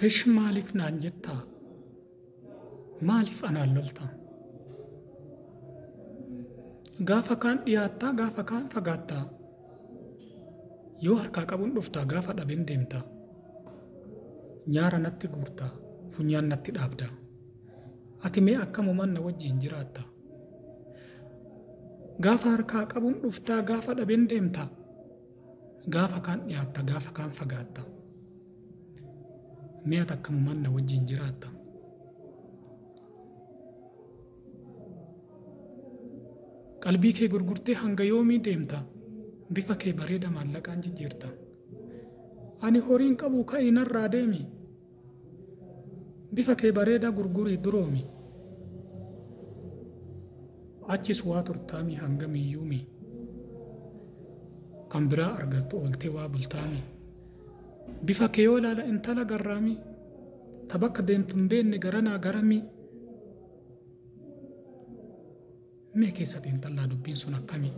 Fish maaliif naan jettaa? Maaliif anaan lolta? Gaafa kaan dhiyaattaa, gaafa kaan fagaattaa. Yoo harkaa qabuun dhuftaa, gaafa dhabeen deemtaa. Nyaara natti guurtaa, funyaan natti dhaabdaa. Ati mee akkamumaan na wajjin jiraatta? Gaafa harkaa qabuun dhuftaa, gaafa dhabeen deemtaa. Gaafa kaan dhiyaatta, gaafa kaan fagaatta. Mee ati akkamumaan na wajjin jiraatta? Qalbii kee gurgurtee hanga yoomii deemta? Bifa kee bareeda maallaqaan jijjiirta. Ani horiin qabu ka'ii narraa deemi. Bifa kee bareeda gurgurii duroomi. Achis waa turtaami hangamiyyuumi. Kan biraa argattu ooltee waa bultaami. Bifa kee yoo ilaala intala garraami. Ta bakka deemtu hin beekne garanaa garami. Mee keessatti intallaa dubbiin sun akkami?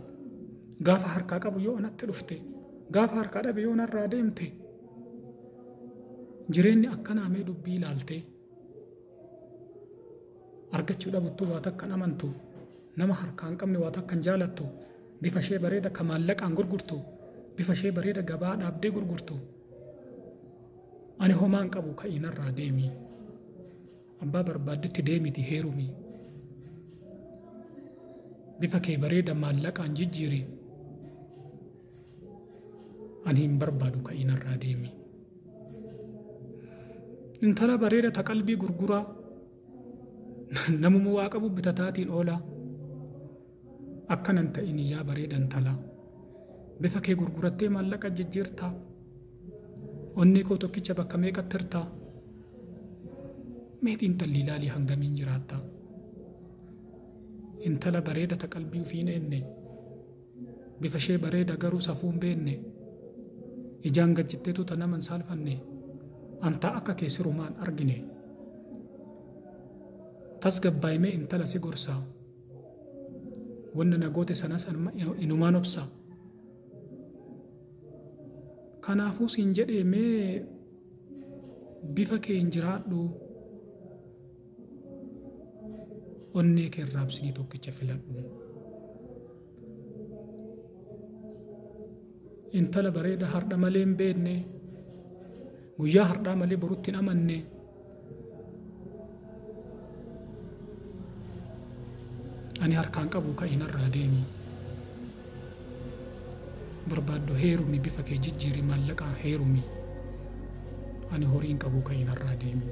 Gaafa harkaa qabu yoo anatti dhufte, gaafa harkaa dhabe yoo narraa deemte. Jireenyi akkanaa mee dubbii ilaaltee? Argachuu dhabuttuu waa takkan amantu, nama harkaa hin qabne waa takkan jaalattu, bifa ishee bareeda ka maallaqaan gurgurtu, bifa ishee bareeda gabaa dhaabdee gurgurtu. Ani homaan qabu ka'ii narraa deemi. Abbaa barbaaddetti deemiti heerumi. Bifa kee bareeda maallaqaan jijjiiri. Ani hin barbaadu ka'ii narraa deemi. Intala bareeda ta qalbii gurguraa. Namuma waa qabu bitataatiin oola. Akkanan ta'in yaa bareeda intala. Bifa kee gurgurattee maallaqa jijjiirtaa. Onni koo tokkicha bakka meeqatti hirtaa? Meetii intalli ilaalii hangamiin jiraattaa? Intala bareeda ta qalbii ofii hin eenne. Bifa ishee bareeda garuu safuu hin beekne. Ijaan gajjitteetu ta nama hin saalfanne. Antaa akka kee sirumaan argine. Tasgabbaa'imee intala si gorsaa. Wanna na goote sanas inumaan obsaa. Kanaafuu siin jedhee mee bifa kee hin jiraadhu. Onnee kee raabsinii tokkicha filadhu. Intala bareeda hardha malee hin beekne. Guyyaa hardhaa malee borutti hin amanne. Ani harkaan qabu ka'ii narraa deemi. Barbaaddu heerumi bifa kee jijjiiri maallaqaan heerumi. Ani horiin qabu ka'ii narraa deemi.